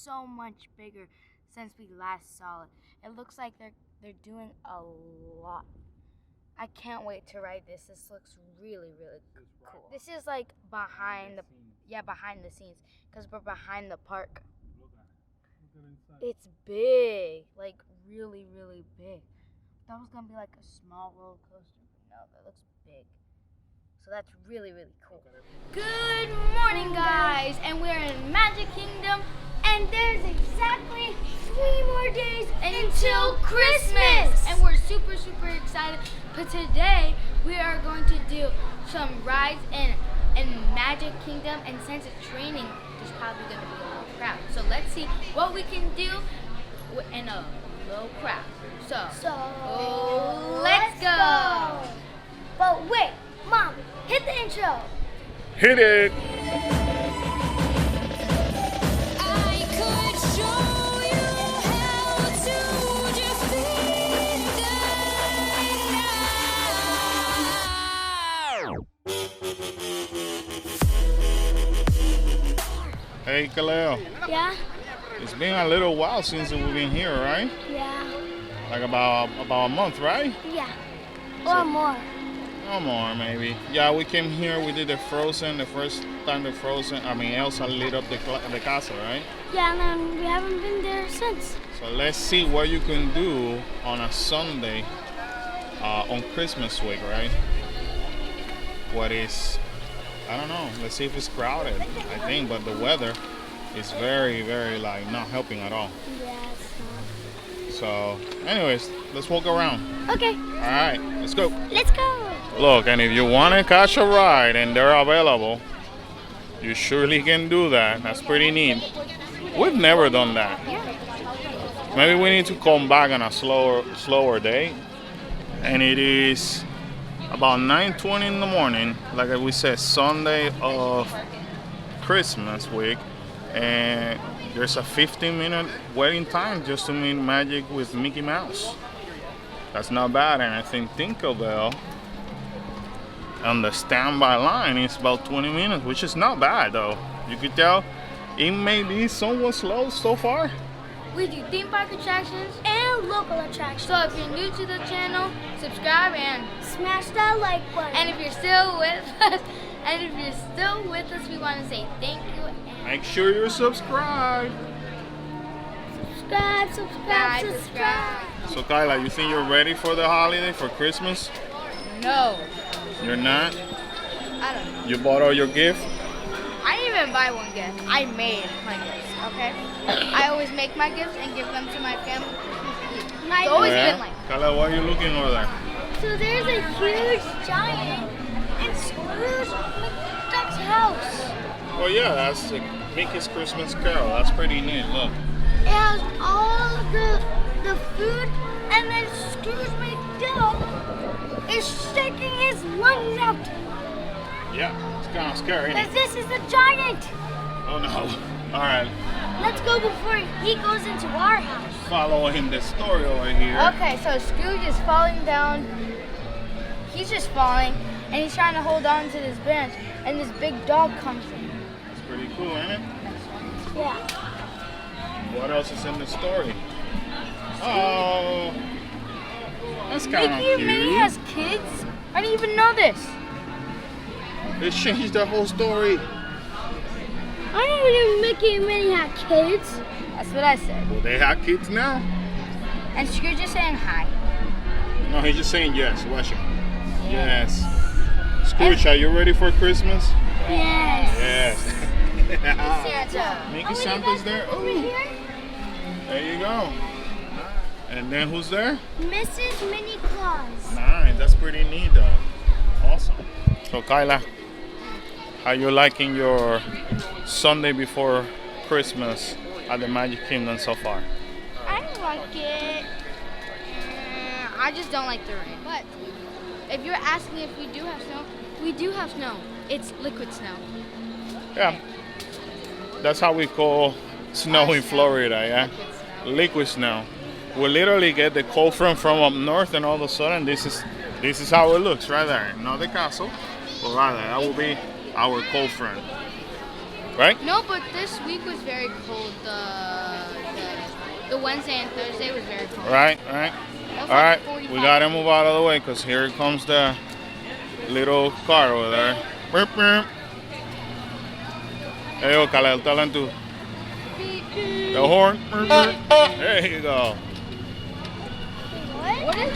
so much bigger since we last saw it. It looks like they're doing a lot. I can't wait to ride this. This looks really, really cool. This is like behind the scenes, because we're behind the park. Look at inside. It's big, like really, really big. That was gonna be like a small roller coaster, but no, that looks big. So that's really, really cool. Good morning, guys, and we're in Magic Kingdom, and there's exactly 3 more days until Christmas, and we're super, super excited. But today we are going to do some rides in Magic Kingdom, and since it's raining, there's probably going to be a low crowd. So let's see what we can do in a low crowd. So let's go. But wait, Mom, hit the intro. Hit it! Hey, Kaleo. Yeah? It's been a little while since we've been here, right? Yeah. Like about a month, right? Yeah. Or more. No more, maybe. Yeah, we came here. We did the Frozen. The first time the Frozen. Elsa lit up the castle, right? Yeah, and then we haven't been there since. So let's see what you can do on a Sunday on Christmas week, right? What is? I don't know. Let's see if it's crowded. I think, but the weather is very, very like not helping at all. Yeah, it's not. So, anyways, let's walk around. Okay. All right, let's go. Let's go. Look, and if you want to catch a ride and they're available, you surely can do that. That's pretty neat. We've never done that. Maybe we need to come back on a slower day. And it is about 9:20 in the morning, like we said, Sunday of Christmas week, and there's a 15-minute waiting time just to meet Magic with Mickey Mouse. That's not bad, and I think Tinkerbell on the standby line is about 20 minutes, which is not bad though. You could tell it may be somewhat slow so far. We do theme park attractions And local attractions. So if you're new to the channel, subscribe and Smash that like button. if you're still with us, we want to say thank you and Make sure you're subscribed. Subscribe. So Kyla, you think you're ready for the holiday, for Christmas? no. You're not? I don't know. You bought all your gift? I didn't even buy one gift. I made my gifts, okay? I always make my gifts and give them to my family. It's always been like that. Kyla, what are you looking over there? So there's a huge giant in Scrooge McDuck's house. Oh yeah, that's Mickey's Christmas Carol. That's pretty neat. Look. It has all the food, and then Scrooge McDuck is shaking his lungs out. Yeah, it's kind of scary. Isn't Because it? this is a giant. Oh no. All right, Let's go before he goes into our house. following the story over here. Okay, so Scrooge is falling down. He's just falling, and he's trying to hold on to this bench, and this big dog comes in. It's pretty cool, isn't it? Yeah. What else is in the story? Oh, that's kind of Mickey and Minnie cute. has kids? I didn't even know this. They changed the whole story. I never knew Mickey and Minnie had kids. That's what I said. Well, they have kids now. And Scrooge is saying hi. No, he's just saying yes. Watch him. Yes. Scrooge, are you ready for Christmas? Yes. Yes. Santa. Mickey Santa's there. Over here, There you go. And then who's there? Mrs. Minnie Claus. Nice. That's pretty neat, though. Awesome. So, Kyla, how you liking your Sunday before Christmas at the Magic Kingdom so far? I don't like it. I just don't like the rain. But if you're asking if we do have snow, we do have snow. It's liquid snow. Yeah. That's how we call snow in Florida, yeah? Liquid snow. We literally get the cold front from up north, and all of a sudden this is how it looks right there. Not the castle, but right there. That will be our cold front. Right? No, but this week was very cold. The The Wednesday and Thursday was very cool. Right. All right, we gotta move out of the way because here comes the little car over there. Burp, burp. Hey, oh, Kalel, tell him to. The horn. Burp, burp. There you go. What is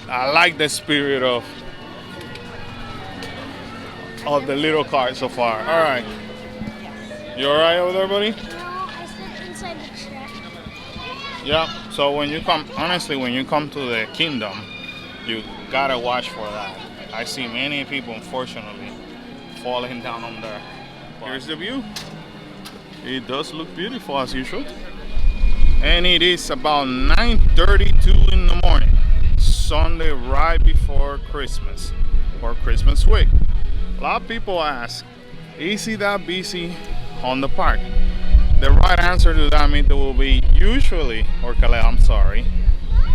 I like the spirit of the little car so far. All right. You all right over there, buddy? No, I slept inside the truck. Yeah. So when you come, honestly, when you come to the kingdom, you gotta watch for that. I see many people, unfortunately, falling down on there. Here's the view. It does look beautiful as usual. And it is about 9:32 in the morning, Sunday right before Christmas, or Christmas week. A lot of people ask, is it that busy on the park? The right answer to that, Mito, will be usually, or Kale, I'm sorry,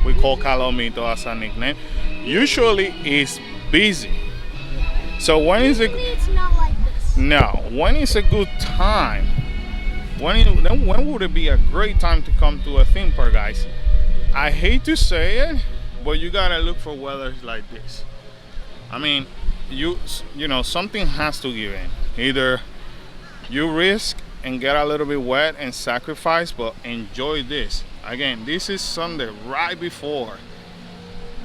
we call Kalo Mito as a nickname, usually it's busy. So when is it? Usually it's not like this. No, when is a good time? When would it be a great time to come to a theme park, guys? I hate to say it, but you gotta look for weathers like this. I mean, you know, something has to give in. Either you risk and get a little bit wet and sacrifice, but enjoy this. Again, this is Sunday right before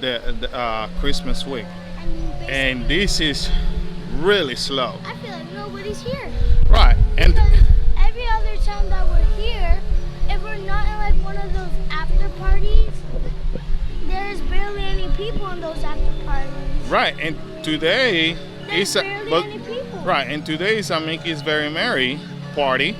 the Christmas week, and this is really slow. I feel like nobody's here. Right, and Because every other time that we're here, if we're not in like one of those after parties, there's barely any people in those after parties. right, and today There's is barely any people. right, and today is a Mickey's Very Merry party,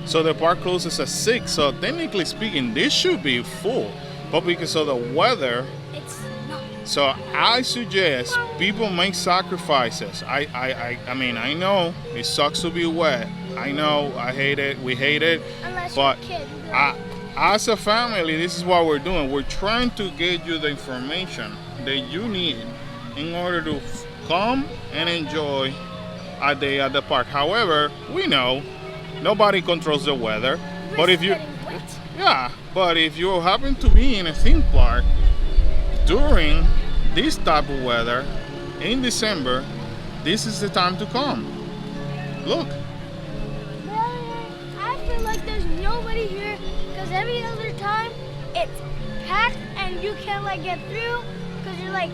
so the park closes at 6. So technically speaking, this should be full, but because of the weather, It's not. so I suggest people make sacrifices. I mean, I know it sucks to be wet. I know, I hate it. We hate it. Unless But you're a kid. You'd be like, as a family, this is what we're doing. We're trying to get you the information that you need in order to come and enjoy a day at the park. However, we know nobody controls the weather. But if you, getting wet. yeah, but if you happen to be in a theme park during this type of weather in December, this is the time to come. Look. I feel like there's nobody here because every other time it's packed and you can't like get through because you're like.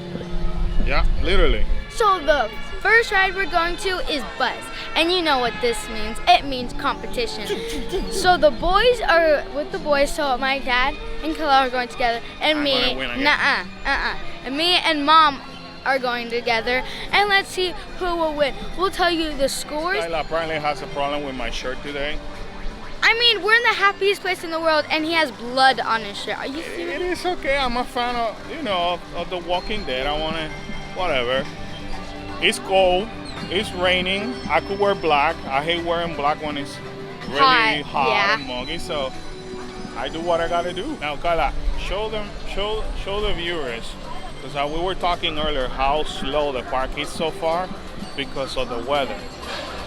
Yeah, literally. So the first ride we're going to is Buzz. And you know what this means. It means competition. So the boys are with the boys, so my dad and Kala are going together. And I'm me, gonna win again. And me and Mom are going together. And let's see who will win. We'll tell you the scores. Kyla apparently has a problem with my shirt today. I mean, we're in the happiest place in the world, and he has blood on his shirt. Are you serious? It is okay. I'm a fan of, of The Walking Dead. I want to, whatever. It's cold. It's raining. I could wear black. I hate wearing black when it's really hot yeah. and muggy. So I do what I gotta do. Now, Kyla, show the viewers, because we were talking earlier how slow the park is so far because of the weather.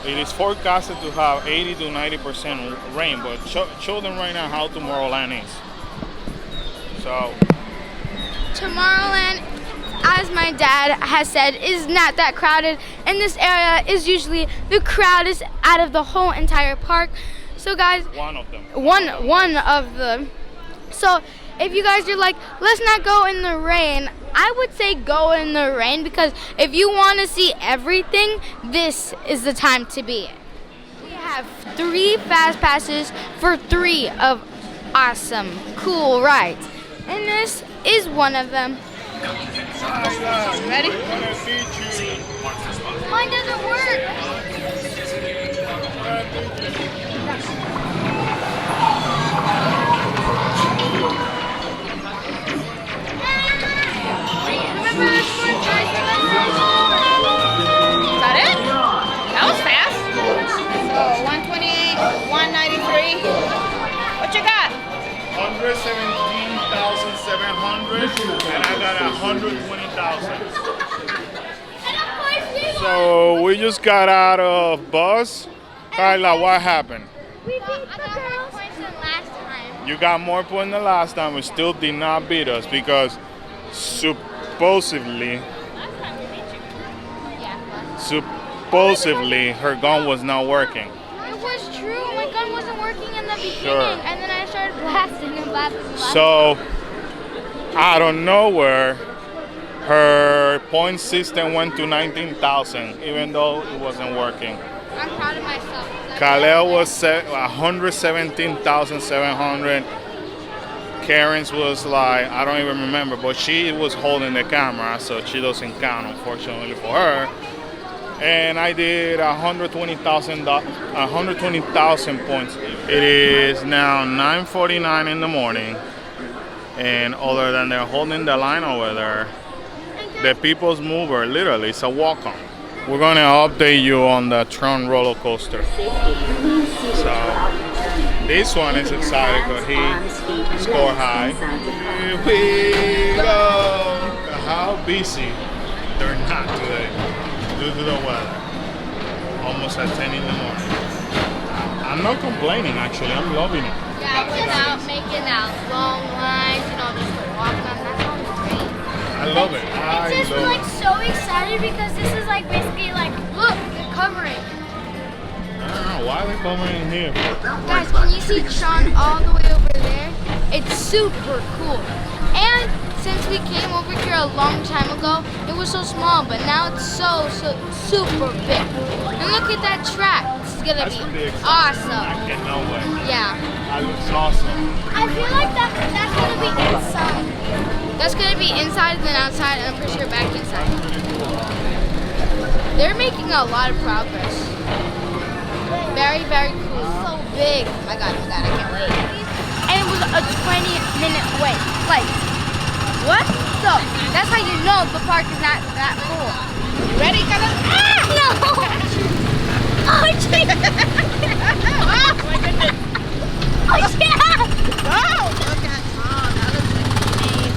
It is forecasted to have 80 to 90% rain, but show them right now how Tomorrowland is. So, Tomorrowland, as my dad has said, is not that crowded, and this area is usually the crowdest out of the whole entire park. So guys, one of them. one of them. So if you guys are like, let's not go in the rain, I would say go in the rain, because if you want to see everything, this is the time to be. We have 3 fast passes for 3 of awesome, cool rides, and this is one of them. Ready? Mine doesn't work. Is that it? That was fast. So 128, 193. What you got? 117,700, and I got 120,000. So we just got out of Buzz. Kyla, what happened? We beat the I got more girls. points than last time. You got more points than last time, but still did not beat us because supposedly her gun was not working. It was true. My gun wasn't working in the beginning, Sure. and then I started blasting and blasting. So, out of nowhere, her point system went to 19,000, even though it wasn't working. I'm proud of myself. Khalil was 117,700. Karen's was like, I don't even remember, but she was holding the camera, so she doesn't count, unfortunately for her. And I did 120,000 points. It is now 9:49 in the morning, and other than they're holding the line over there, the People's Mover literally is a walk-on. We're gonna update you on the Tron roller coaster. So this one is excited because he scored high. Here we go. How busy they're not today due to the weather. Almost at 10 in the morning. I'm not complaining actually. I'm loving it. Yeah, without making that long lines, just to walk on. That sounds great. I love it. It's just like so excited because this is like basically like, Look, they're covering. I don't know why are they coming in here. Guys, can you see Tron all the way over there? It's super cool. And since we came over here a long time ago, it was so small, but now it's so super big. And look at that track. This is gonna That's pretty be exciting. awesome. I cannot wait. Yeah. That looks awesome. I feel like that's gonna be inside. That's gonna be inside and then outside, and I'm pretty sure back inside. They're making a lot of progress. Very, very cool. So big. Oh my god, I can't wait. And it was a 20-minute wait. Like, what? So, that's how you know the park is not that full. You ready, Canon? Ah! No! Oh, jeez! Oh, my goodness. Oh, yeah! Oh, look at Tron. That is insane.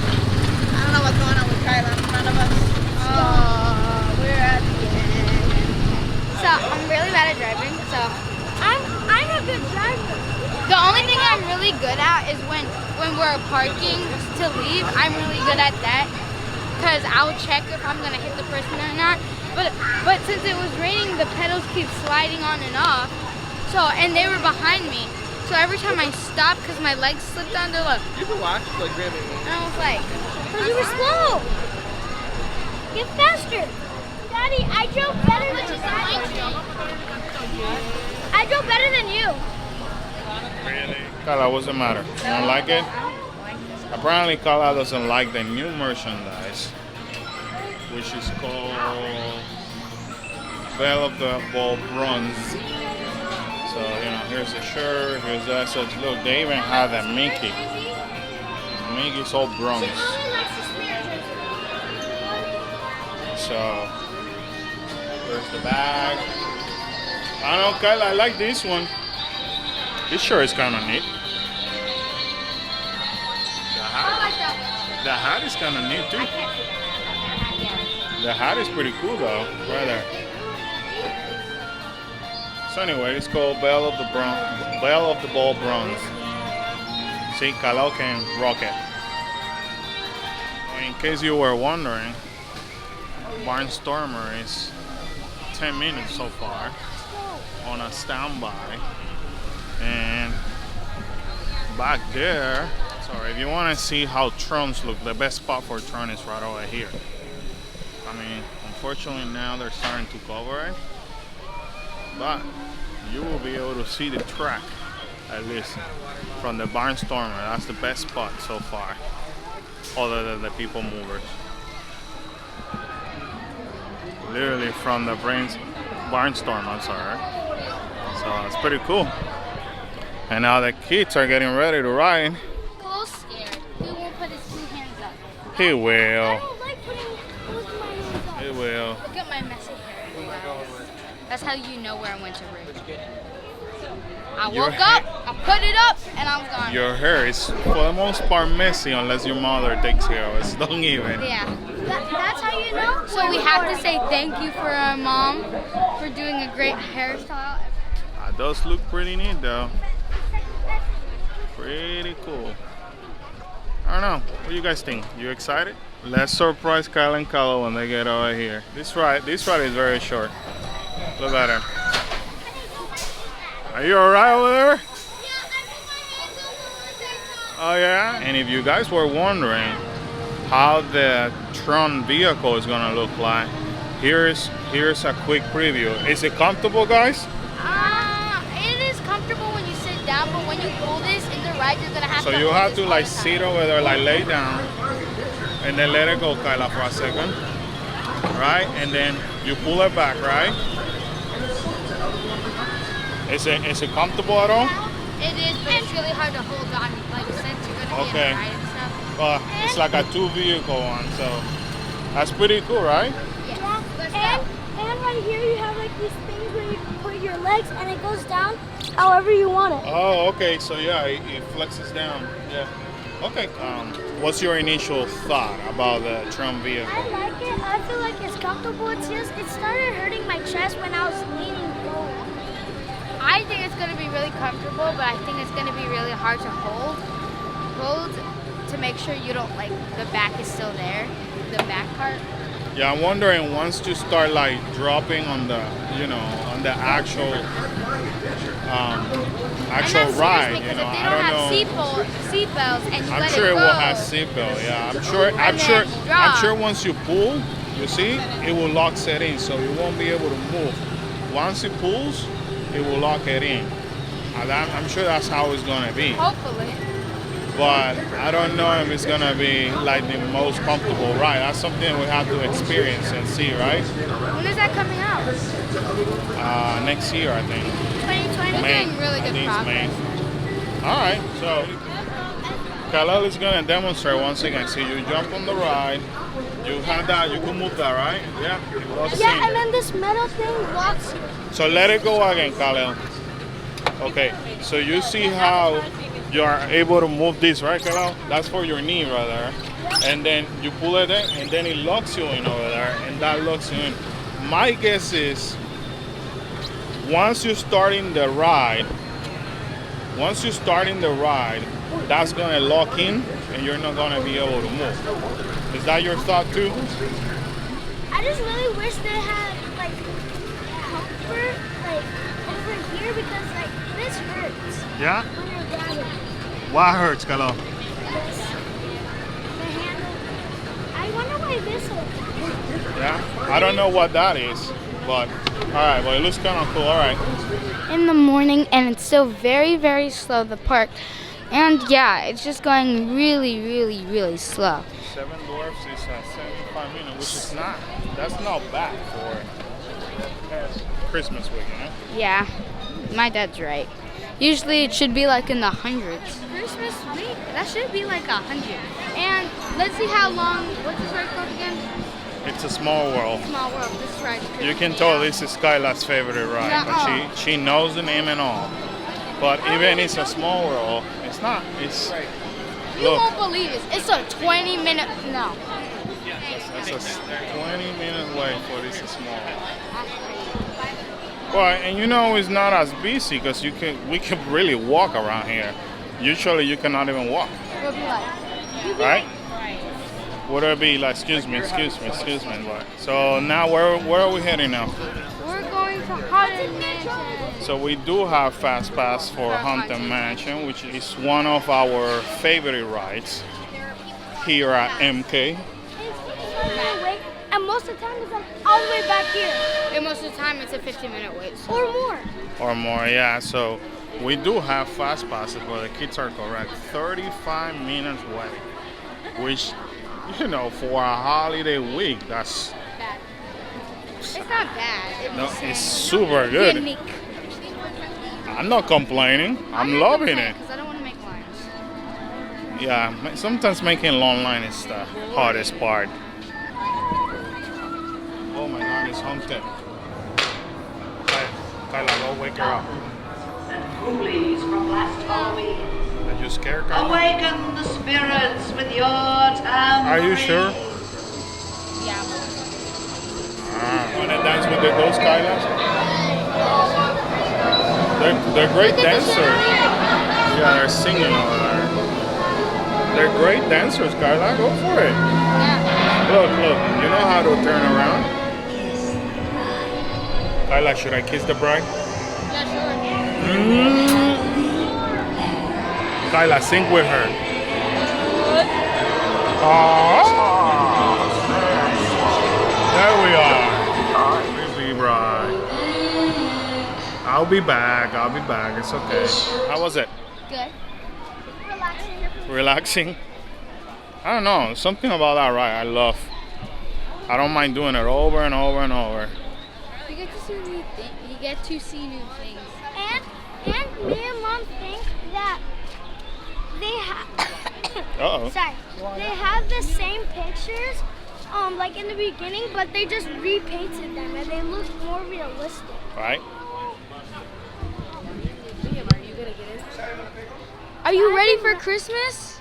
I don't know what's going on with Kyla in front of us. Oh, we're at the end. So, I'm really bad at driving, so I'm a good driver. the only thing I'm really good at is when we're parking to leave. I'm really good at that because I'll check if I'm gonna hit the person or not. But since it was raining, the pedals keep sliding on and off. So, and they were behind me. So every time I stopped, because my legs slipped on, they're like, You can watch, like, grabbing me. and I was like, Because you were slow. Get faster. Daddy, I drove better than I drove better than you. Really? Kala, what's the matter? You don't like it? Apparently Kala doesn't like the new merchandise, which is called Bell of the Ball Bronze. So, here's the shirt, here's that. So, look, they even have that Mickey. Mickey's all bronze. So, there's the bag. I don't know, Kyle, I like this one. This shirt is kind of neat. The hat is kind of neat too. The hat is pretty cool though, right there. So anyway, it's called Bell of the Ball Bronze. See, Kyle can rock it. In case you were wondering, Barnstormer is 10 minutes so far on a standby, and back there, so if you want to see how Trons look, the best spot for Tron is right over here. I mean, unfortunately now they're starting to cover it, but you will be able to see the track at least from the Barnstormer. That's the best spot so far, other than the People Movers. Literally from the Barnstorm, I'm sorry. So it's pretty cool. And now the kids are getting ready to ride. Kool's scared. He won't put his 2 hands up. He will. I don't like putting both my hands up. He will. Look at my messy hair. That's how you know we're in winter break. I Your woke up, I put it up, and I'm gone. Your hair is for the most part messy unless your mother takes care of it. Don't even. Yeah. That's how you know? So we have to say thank you for our mom for doing a great hairstyle. It does look pretty neat though. Pretty cool. I don't know. What do you guys think? You excited? Let's surprise Kyle and Kalo when they get over here. This ride is very short. Look at him. Are you alright over there? Oh yeah? And if you guys were wondering how the Tron vehicle is gonna look like, here's a quick preview. Is it comfortable, guys? It is comfortable when you sit down, but when you pull this in the ride, you're gonna have to. So you have to like sit over there, like lay down, and then let it go, Kyla, for a second, right? And then you pull it back, right? Is it comfortable at all? It is, but it's really hard to hold on, like since you're gonna be in the ride and stuff. Well, it's like a 2-vehicle one, so that's pretty cool, right? Yeah. And right here you have like these things where you can put your legs and it goes down however you want it. Oh, okay. So yeah, it flexes down. Yeah. Okay. What's your initial thought about the Tron vehicle? I like it. I feel like it's comfortable. It's just, it started hurting my chest when I was leaning forward. I think it's gonna be really comfortable, but I think it's gonna be really hard to hold to make sure you don't like the back is still there, the back part. Yeah, I'm wondering once you start like dropping on the, on the actual ride, because you know, if they I don't don't have seatbelts and you I'm let sure it it go, will have seatbelt. Yeah, I'm sure once you pull, you see, it will lock it in, so you won't be able to move. Once it pulls, it will lock it in. I'm sure that's how it's gonna be. hopefully. But I don't know if it's gonna be like the most comfortable ride. That's something we have to experience and see, right? When is that coming out? Next year, I think. 2020. May. Doing really I good think it's May. progress. All right, so Kalel is gonna demonstrate once again. See, you jump on the ride. You have that. You can move that, right? Yeah. It locks Yeah, in. and then this metal thing locks you. So let it go again, Kalel. Okay. So you see how you are able to move this, right, Kalel? That's for your knee right there. And then you pull it in, and then it locks you in over there, and that locks you in. My guess is once you're starting the ride, that's gonna lock in, and you're not gonna be able to move. Is that your thought too? I just really wish they had like comfort like over here because like this hurts Yeah. when you're driving. What hurts, Kalel? This, the handle. I wonder why this hurts. Yeah. I don't know what that is, but all right. Well, it looks kind of cool. All right. In the morning, and it's still very, very slow, the park. And yeah, it's just going really, really, really slow. 7 dwarfs is 75 minutes, which is that's not bad for Christmas week, you know? Yeah, my dad's right. Usually it should be like in the hundreds. Christmas week, that should be like 100. And let's see how long, what's this ride called again? It's a small world. Small World, this ride. You can tell this is Skylar's favorite ride, but she knows the name and all. But even it's a small world, it's not. It's You won't believe it. It's a 20-minute, no. It's a 20-minute wait for this small. Well, and it's not as busy because we can really walk around here. Usually you cannot even walk, It'll be like, right? Would it be like, excuse me, what? So now where are we heading now? we're going to Haunted Mansion. So we do have Fast Pass for Haunted Mansion, which is one of our favorite rides here at MK. And most of the time it's like all the way back here. And most of the time it's a 15-minute wait. So. Or more. Or more, yeah. So we do have Fast Passes, but the kids are correct. 35 minutes wait, which, for a holiday week, that's... Bad. It's not bad. It's super good. Unique. I'm not complaining. I'm loving it. Because I don't want to make lines. Yeah, sometimes making long line is the hardest part. Oh my God, it's haunted. Kyla, go wake her up. Coolies from last Halloween. Are you scared, Kyla? Awaken the spirits with your tambourine. Are you sure? Yeah. You wanna dance with the ghost, Kyla? They're great dancers. Yeah, they're singing over there. They're great dancers, Carla. Go for it. Yeah. Look, look. You know how to turn around. Carla, should I kiss the bride? Yeah, sure. Kyla, sing with her. Oh, there we are. Baby bride. I'll be back. I'll be back. It's okay. How was it? Good. Relaxing? I don't know. Something about that ride I love. I don't mind doing it over and over and over. You get to see new things. You get to see new things. And me and Mom think that they have. Uh-oh. Sorry. They have the same pictures, like in the beginning, but they just repainted them and they look more realistic. Right? Are you ready for Christmas?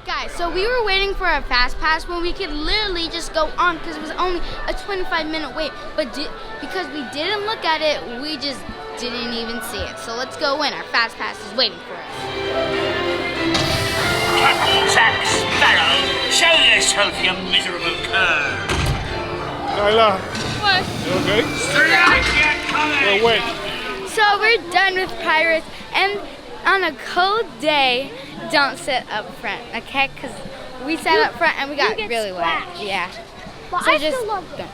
Guys, so we were waiting for a fast pass when we could literally just go on because it was only a 25-minute wait. But because we didn't look at it, we just didn't even see it. So let's go in. Our fast pass is waiting for us. Jack Sparrow, show yourself, you miserable cur. Kyla, What? you okay? Strike your colors! Wait. So we're done with pirates, and on a cold day, don't sit up front, okay? Because we sat up front and we got get really wet. splashed. Yeah. But So I just still loved it. don't.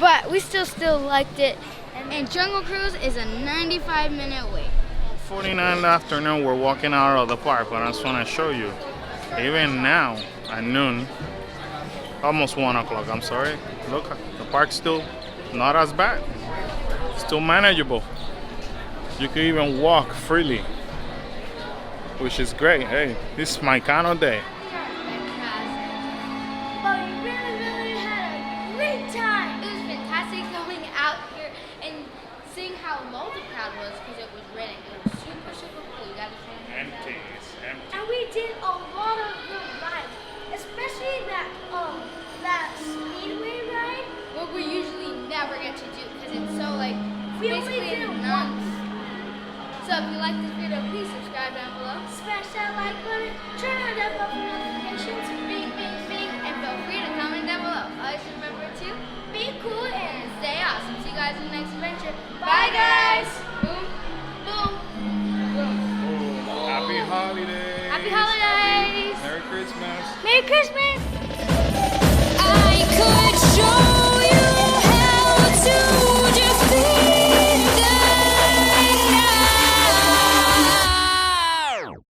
But we still liked it. And Jungle Cruise is a 95-minute wait. 49 in the afternoon, we're walking out of the park, but I just want to show you. Even now, at noon, almost 1 o'clock, I'm sorry. Look, the park's still not as bad. Still manageable. You can even walk freely, which is great. Hey, this is my kind of day. But we really had a great time. It was fantastic going out here and seeing how low the crowd was because it was raining. It was super, super cool. You gotta show them. Empty, it's empty. And we did a lot of good rides, especially that speedway ride. What we usually never get to do because it's so like We only basically did it nuts. once. So if you like this video, please subscribe down below. Smash that like button, turn on that bell for notifications, Bing, bing, bing, and feel free to comment down below. Always remember to be cool, and stay awesome. See you guys in the next adventure. Bye, guys. Boom, boom, boom. Happy holidays. Happy holidays. Merry Christmas. Merry Christmas.